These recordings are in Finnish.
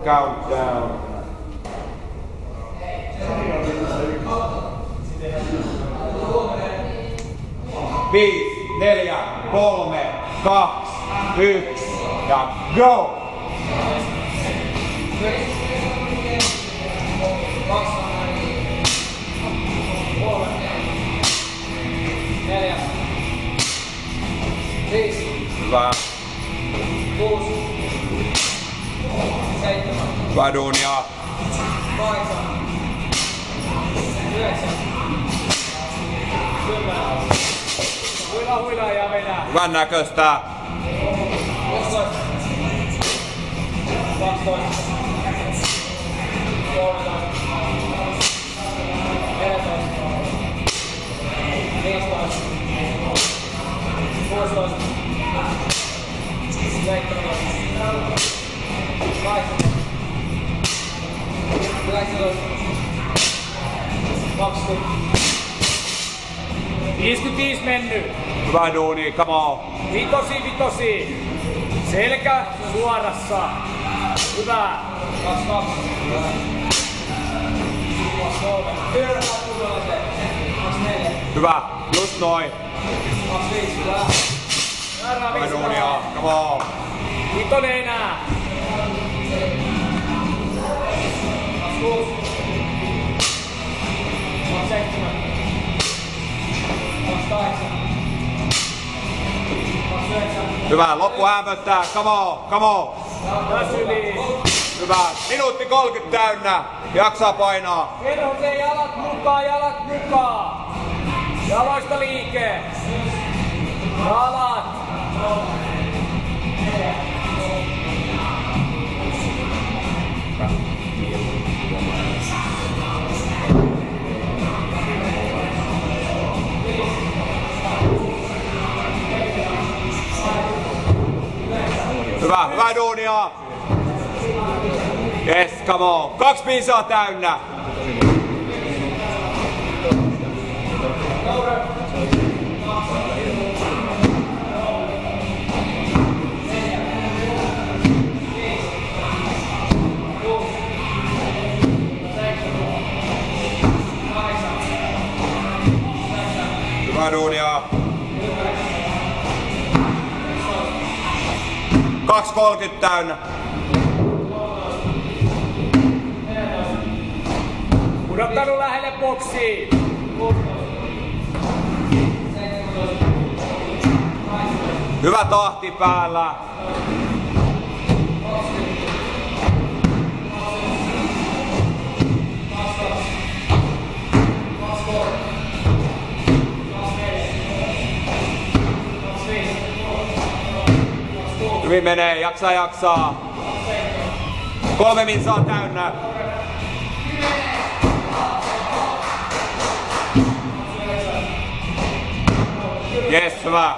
countdown. 5, 4, 3, 2, 1 ja go! Hyvä. Hyvä duunia. Huila ja mennään. Hyvän näköistä. 12. 13. 14. 15. 16. 17. 18. 19. 20. 55 mennyt. Hyvä duuni, come on. Vitosi. Selkä suorassa. Hyvä. 22. 23. 24. Hyvä, just noin. 25. Hyvä duunia, come on. Vitonen enää. 26. 27. 28. 29. Hyvä, loppu hämpöttää, come on. Taas yli. Hyvä, minuutti 30 täynnä. Jaksaa painaa. Perhoseen jalat mukaan. Jaloista liike. Jalat. Hyvä duunia. Yes, come on. 2 piisaa täynnä. Hyvä duunia. 2.30 täynnä. Pudottanut lähelle boksiin. Hyvä tahti päällä. Hyvin menee, jaksaa. 3 minsaa täynnä. Jes, hyvä.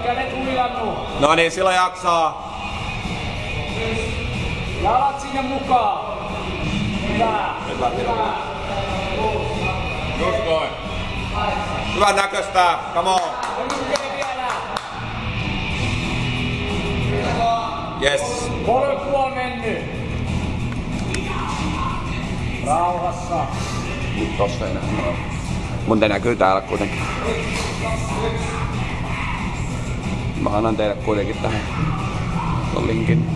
Kädet huilannu. No niin, sillä jaksaa. Jalat sinne mukaan. Hyvä. Just noin. Hyvän näköistä, come on. Yes. 3,5 mennyt. Rauhassa. Tossa ei näy. Mun te näkyy täällä kuitenkin. Mä annan teille kuitenkin tähän ton linkin.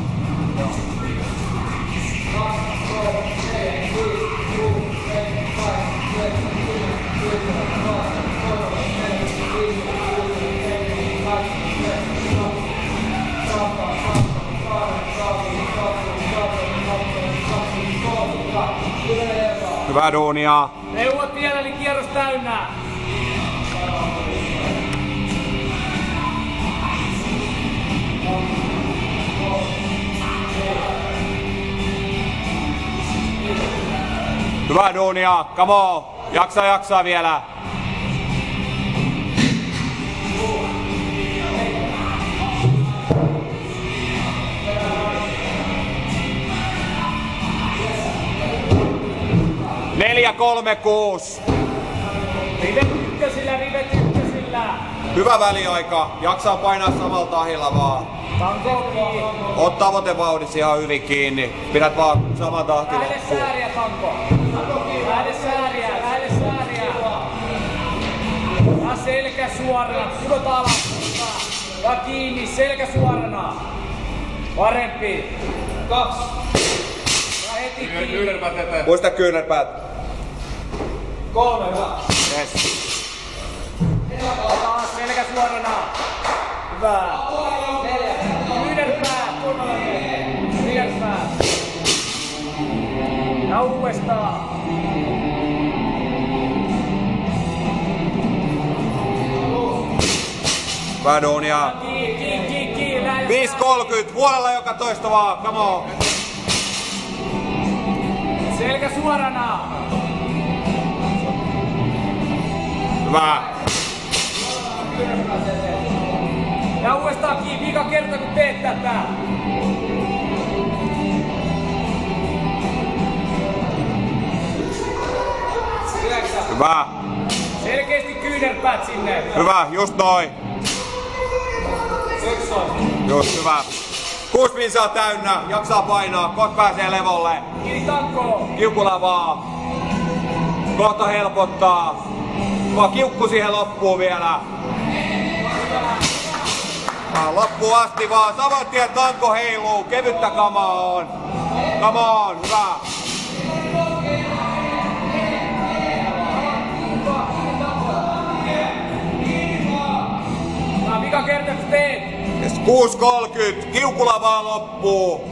Hyvää duunia. Neuvot vielä, eli kierros täynnä. Hyvää duunia, come on. Jaksaa vielä. Neljä, 3, 6. Rivet ykkösillä. Hyvä väliaika. Jaksaa painaa samalla tahilla vaan. Tanko kiinni. Oot tavoitevauhdissa ihan hyvin kiinni. Pidät vaan saman tahtin Lähde loppuun. sääriä, Tanko. Lähde sääriä, lähde sääriä. Ja selkä suorana. Pudot alas. Ja kiinni, selkä suorana. Parempi. 2. Ja heti kiinni. Muista kyynärpäät. 3, hyvä. Yes. Taas selkä suorana. Hyvä. 4. Kyynärpäät. Kyynärpäät. Ja uudestaan. Hyvää duunia. 5.30, puolella joka toista vaan, come on. Selkä suorana. Hyvä. Ja uudestaan kiinni, vika kerta kun teet tätä. Hyvä. Selkeästi kyynärpäät sinne. Hyvä, just noin. Just hyvä. 6 minsaa täynnä, jaksaa painaa, kohta pääsee levolle. Kiinni Tankoon. Kiukulla vaan. Kohta helpottaa. Vaan kiukku siihen loppuun vielä. Loppuun asti vaan. Saman tien Tanko heiluu. Kevyttä kamaa on. Come on, hyvä. Vika kerta kun teet. 6.30, kiukulla vaan loppuu.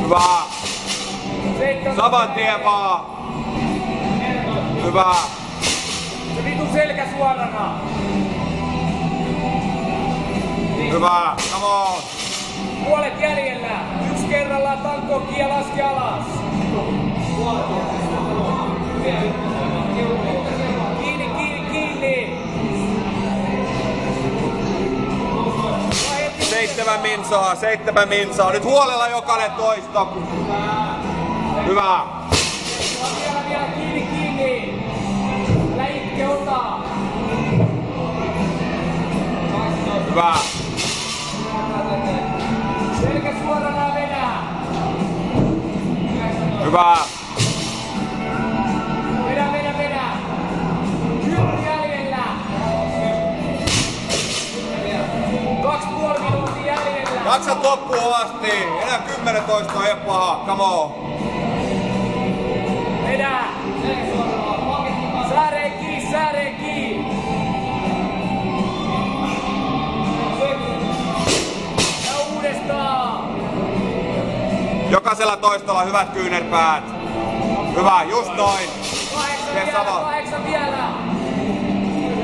Hyvä. Saman tien vaan. Hyvä. Se vitun selkä suorana. Hyvä. Come on. Puolet jäljellä. 1 kerrallaan Tanko kiinni ja laske alas. Kiinni, kiinni, kiinni. 7 minsaa. Nyt huolella jokainen toista. Hyvä. Vielä kiinni, kiinni. Älä itke, ota. Hyvä. Selkä suorana vedä. Hyvä. Vedä, vedä, vedä. Hyppy jäljellä. 2,5 minuuttia jäljellä. Jaksat loppuun asti. Enää 10 toistoa, ei oo paha. Come on. Vedä. Sääreen kiinni, sääreen kiinni. Ja uudestaan. Jokaisella toistolla hyvät kyynärpäät. Hyvä, just noin. 8 vielä.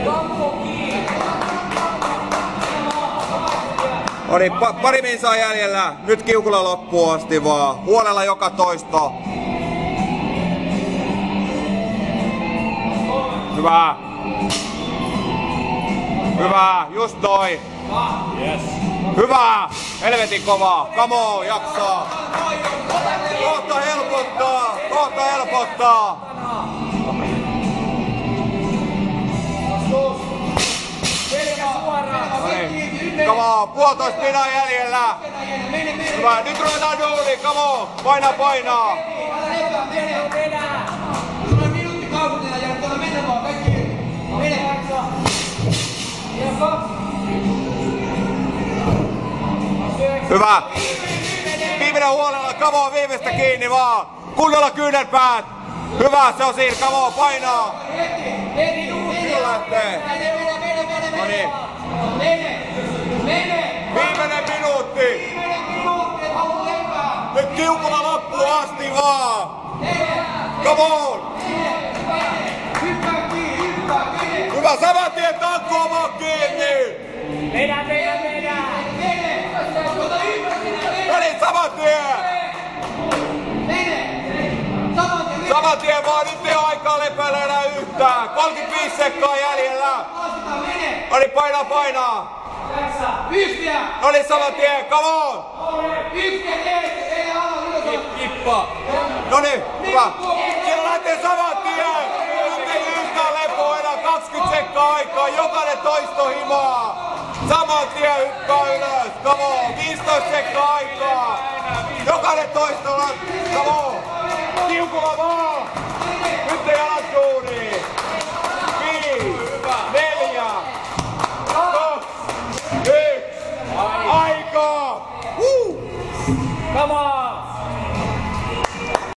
Tanko kiinni. No niin, pari minsaa jäljellä. Nyt kiukulla loppuun asti vaan. Huolella joka toisto. Hyvä. Hyvä, just noin. Yes. Hyvä. Helvetin kovaa. Come on, jaksaa. Kohta helpottaa. Kohta helpottaa. Selkä suoraan. No niin. Come on, 1,5 pinaa jäljellä. Hyvä, nyt ruvetaan duuni. Come on, painaa, painaa. Vedä. Sulla on minuutti kausitella ja tuolla mennä vaan kaikki. Mene. Hyvä. Viimeinen huolella, come on, viimeistä kiinni vaan. Kunnolla kyynärpäät. Hyvä, se on siinä, come on, painaa. Kyllä lähtee. No niin. Viimeinen minuutti. Nyt kiukulla loppuun asti vaan. Come on. Hyvä, saman tien Tankoa vaan kiinni. Vedä, vedä, vedä. No niin, saman tien. Saman tien vaan, nyt ei ole aikaa lepäillä enää yhtään. 35 sekkaa jäljellä. No niin, painaa, painaa. No niin, saman tien, come on. Kippa. No niin, hyvä. Siellä lähtee saman tien. Nyt ei yhtään lepoa enää, 20 sekkaa aikaa, jokainen toisto himaa. Saman tien hyppää ylös. Come on. 15 sekkaa aikaa. Jokainen toistolla. Come on. Tiukulla vaan. Nyt te jalat duuniin. 5, 4, 2, 1. Aikaa. Come on!